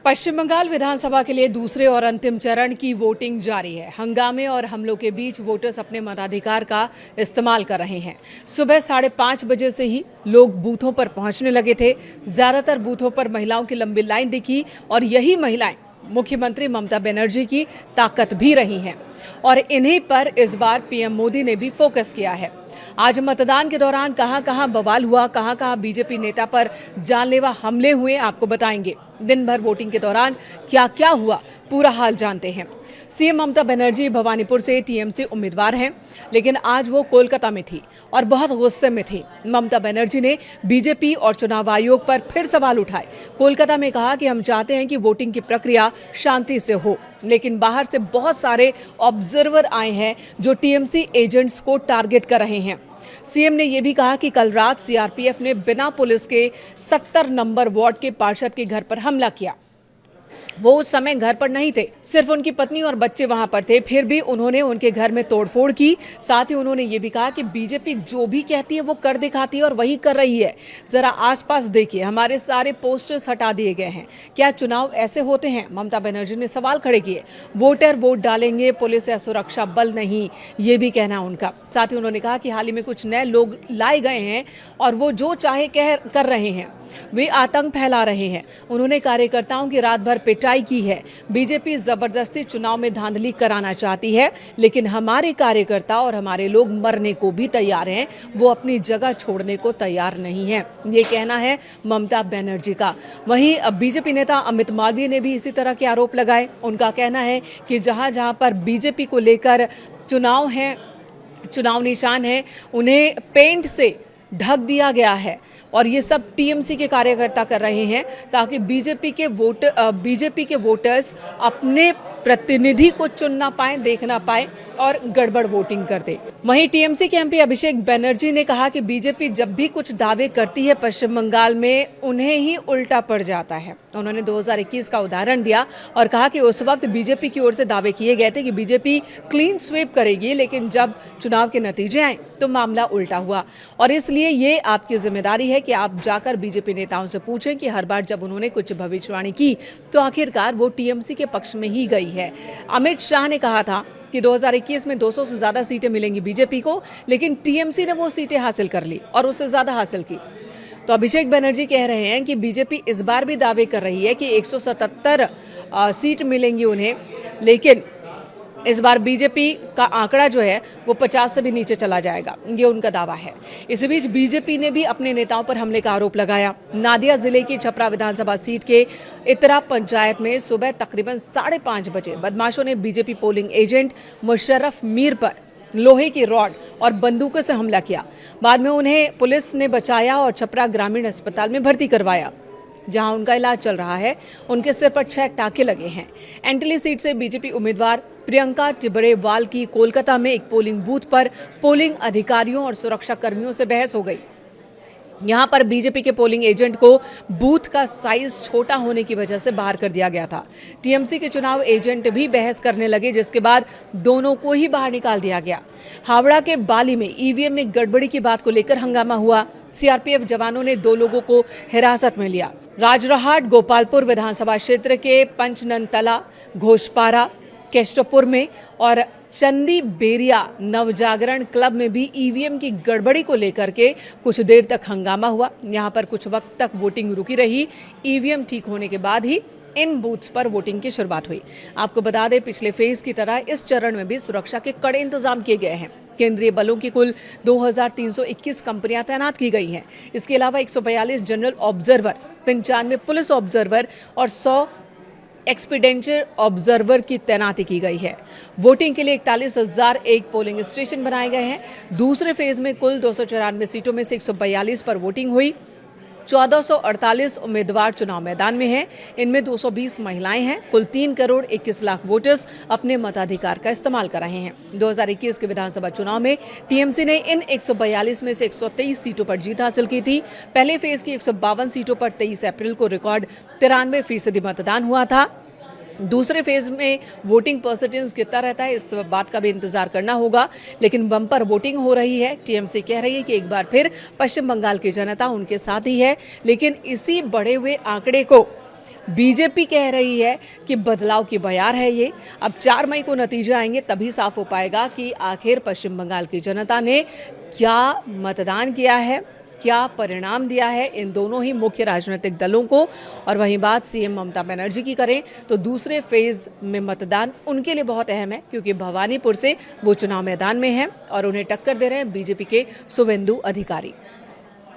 पश्चिम बंगाल विधानसभा के लिए दूसरे और अंतिम चरण की वोटिंग जारी है। हंगामे और हमलों के बीच वोटर्स अपने मताधिकार का इस्तेमाल कर रहे हैं। सुबह 5:30 बजे से ही लोग बूथों पर पहुंचने लगे थे। ज्यादातर बूथों पर महिलाओं की लंबी लाइन दिखी और यही महिलाएं मुख्यमंत्री ममता बनर्जी की ताकत भी रही हैं और इन्हीं पर इस बार पीएम मोदी ने भी फोकस किया है। आज मतदान के दौरान कहां-कहां बवाल हुआ, कहां-कहां बीजेपी नेता पर जानलेवा हमले हुए, आपको बताएंगे। दिन भर वोटिंग के दौरान क्या-क्या हुआ, पूरा हाल जानते हैं। सीएम ममता बनर्जी भवानीपुर से टीएमसी उम्मीदवार हैं, लेकिन आज वो कोलकाता में थी और बहुत गुस्से में थी। ममता बनर्जी ने बीजेपी और चुनाव आयोग पर फिर सवाल उठाए। कोलकाता में कहा कि हम चाहते हैं कि वोटिंग की प्रक्रिया शांति से हो, लेकिन बाहर से बहुत सारे ऑब्जर्वर आए हैं जो टीएमसी एजेंट्स को टारगेट कर रहे हैं। सीएम ने यह भी कहा कि कल रात सीआरपीएफ ने बिना पुलिस के 70 नंबर वार्ड के पार्षद के घर पर हमला किया। वो उस समय घर पर नहीं थे, सिर्फ उनकी पत्नी और बच्चे वहां पर थे, फिर भी उन्होंने उनके घर में तोड़फोड़ की। साथ ही उन्होंने ये भी कहा कि बीजेपी जो भी कहती है वो कर दिखाती है और वही कर रही है। जरा आसपास देखिए, हमारे सारे पोस्टर्स हटा दिए गए हैं। क्या चुनाव ऐसे होते हैं? ममता बनर्जी ने सवाल खड़े किए। वोटर वोट डालेंगे, पुलिस या सुरक्षा बल नहीं, ये भी कहना उनका। साथ ही उन्होंने कहा कि हाल ही में कुछ नए लोग लाए गए हैं और वो जो चाहे कर रहे हैं, वे आतंक फैला रहे हैं। उन्होंने कार्यकर्ताओं की रात भर पिटाई की है। बीजेपी जबरदस्ती चुनाव में धांधली कराना चाहती है, लेकिन हमारे कार्यकर्ता और हमारे लोग मरने को भी तैयार हैं, वो अपनी जगह छोड़ने को तैयार नहीं है। ये कहना है ममता बनर्जी का। वहीं बीजेपी नेता अमित मालवीय ने भी इसी तरह के आरोप लगाए। उनका कहना है कि जहां जहां पर बीजेपी को लेकर चुनाव निशान है, उन्हें पेंट से ढक दिया गया है और ये सब टीएमसी के कार्यकर्ता कर रहे हैं ताकि बीजेपी के वोटर्स अपने प्रतिनिधि को चुन ना पाए, देख ना पाए और गड़बड़ वोटिंग कर दे। वहीं टीएमसी के एमपी अभिषेक बनर्जी ने कहा कि बीजेपी जब भी कुछ दावे करती है पश्चिम बंगाल में, उन्हें ही उल्टा पड़ जाता है। उन्होंने 2021 का उदाहरण दिया और कहा कि उस वक्त बीजेपी की ओर से दावे किए गए थे कि बीजेपी क्लीन स्वीप करेगी, लेकिन जब चुनाव के नतीजे आए तो मामला उल्टा हुआ और इसलिए ये आपकी जिम्मेदारी है कि आप जाकर बीजेपी नेताओं से पूछें कि हर बार जब उन्होंने कुछ भविष्यवाणी की तो आखिरकार वो टीएमसी के पक्ष में ही गई है। अमित शाह ने कहा था कि 2021 में 200 से ज्यादा सीटें मिलेंगी बीजेपी को, लेकिन टीएमसी ने वो सीटें हासिल कर ली और उससे ज्यादा हासिल की। तो अभिषेक बनर्जी कह रहे हैं कि बीजेपी इस बार भी दावे कर रही है कि 177 सीट मिलेंगी उन्हें, लेकिन इस बार बीजेपी का आंकड़ा जो है वो 50 से भी नीचे चला जाएगा, ये उनका दावा है। इस बीच बीजेपी ने भी अपने नेताओं पर हमले का आरोप लगाया। नादिया जिले की छपरा विधानसभा सीट के इतरा पंचायत में सुबह तकरीबन 5:30 बजे बदमाशों ने BJP polling agent Musharraf Mir पर लोहे की रॉड और बंदूकों से हमला किया। बाद में उन्हें पुलिस ने बचाया और छपरा ग्रामीण अस्पताल में भर्ती करवाया, जहां उनका इलाज चल रहा है। उनके सिर पर 6 टाँके लगे हैं। एंटली सीट से बीजेपी उम्मीदवार प्रियंका टिबरेवाल की कोलकाता में एक पोलिंग बूथ पर पोलिंग अधिकारियों और सुरक्षा कर्मियों से बहस हो गई। यहां पर बीजेपी के पोलिंग एजेंट को बूथ का साइज छोटा होने की वजह से बाहर कर दिया गया था। टीएमसी के चुनाव एजेंट भी बहस करने लगे, जिसके बाद दोनों को ही बाहर निकाल दिया गया। हावड़ा के बाली में ईवीएम में गड़बड़ी की बात को लेकर हंगामा हुआ। सीआरपीएफ जवानों ने 2 लोगों को हिरासत में लिया। राजरहाट गोपालपुर विधानसभा क्षेत्र के पंचननतला, घोषपारा, केष्टपुर में और चंदी बेरिया नवजागरण क्लब में भी ईवीएम की गड़बड़ी को लेकर के कुछ देर तक हंगामा हुआ। यहां पर कुछ वक्त तक वोटिंग रुकी रही। ईवीएम ठीक होने के बाद ही इन बूथ्स पर वोटिंग की शुरुआत हुई। आपको बता दें, पिछले फेज की तरह इस चरण में भी सुरक्षा के कड़े इंतजाम किए गए हैं। केंद्रीय बलों की कुल 2321 कंपनियां तैनात की गई हैं। इसके अलावा 142 जनरल ऑब्जर्वर, 95 पुलिस ऑब्जर्वर और 100 एक्सपीडेंचर ऑब्जर्वर की तैनाती की गई है। वोटिंग के लिए 41,001 पोलिंग स्टेशन बनाए गए हैं। दूसरे फेज में कुल 294 सीटों में से 142 पर वोटिंग हुई। 1448 उम्मीदवार चुनाव मैदान में हैं। इनमें 220 महिलाएं हैं। कुल 3 करोड़ 21 लाख वोटर्स अपने मताधिकार का इस्तेमाल कर रहे हैं। 2021 के विधानसभा चुनाव में टीएमसी ने इन 142 में से 123 सीटों पर जीत हासिल की थी। पहले फेज की 152 सीटों पर 23 अप्रैल को रिकॉर्ड 93% मतदान हुआ था। दूसरे फेज में वोटिंग परसेंटेज कितना रहता है, इस बात का भी इंतजार करना होगा, लेकिन बम्पर वोटिंग हो रही है। टीएमसी कह रही है कि एक बार फिर पश्चिम बंगाल की जनता उनके साथ ही है, लेकिन इसी बढ़े हुए आंकड़े को बीजेपी कह रही है कि बदलाव की बयार है ये। अब 4 मई को नतीजे आएंगे, तभी साफ हो पाएगा कि आखिर पश्चिम बंगाल की जनता ने क्या मतदान किया है, क्या परिणाम दिया है इन दोनों ही मुख्य राजनीतिक दलों को। और वहीं बात सीएम ममता बनर्जी की करें तो दूसरे फेज में मतदान उनके लिए बहुत अहम है, क्योंकि भवानीपुर से वो चुनाव मैदान में हैं और उन्हें टक्कर दे रहे हैं बीजेपी के शुभेंदु अधिकारी।